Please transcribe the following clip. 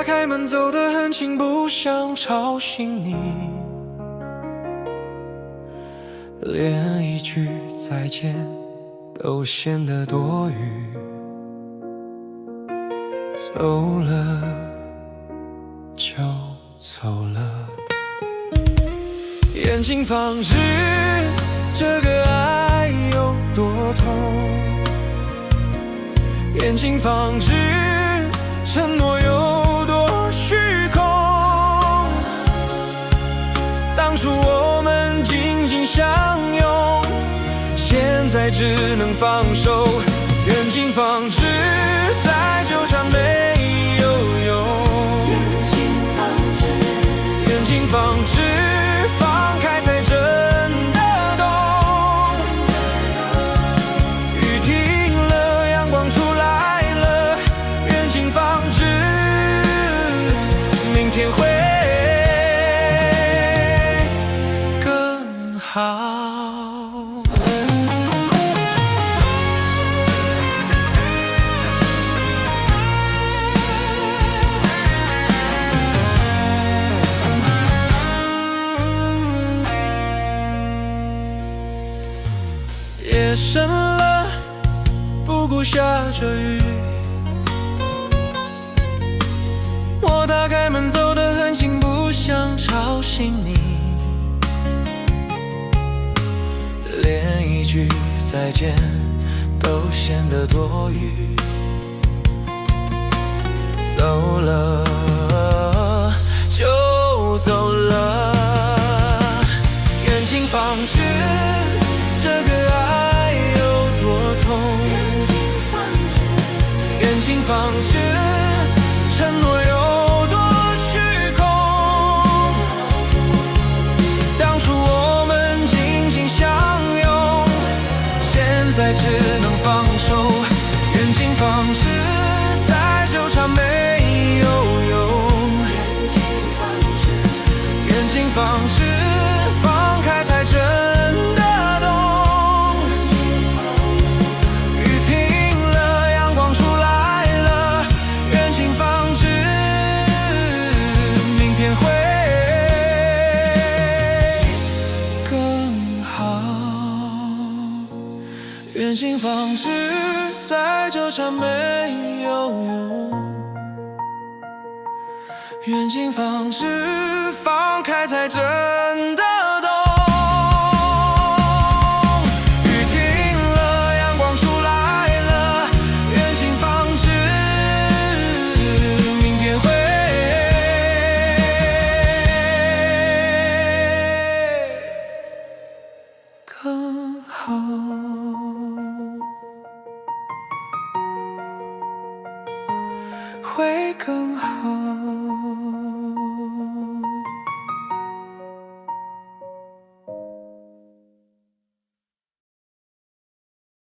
开门走得很轻，不想吵醒你，连一句再见都显得多余。走了就走了，眼睛放置这个爱有多痛，眼睛放置承诺有多虚空。当初我们紧紧相拥，现在只能放手。眼睛放置再纠缠没有用，眼睛放置放开才真的懂。雨停了，阳光出来了，眼睛放置，明天会更好。夜深了，不顾下着雨，我打开门走得很轻，不想吵醒你，连一句再见都显得多余。走了就走了，眼睛放置这个爱有多痛，眼睛放置承诺有多虚空。当初我们紧紧相拥，现在只能放手。眼睛放置再纠缠没有用，眼睛放置放开才真的懂。雨停了，阳光出来了，眼睛放置，明天会更好。眼睛放置再纠缠没有用，眼睛放置放开才真的懂。雨停了，阳光出来了，眼睛放置，明天会更好。会更好。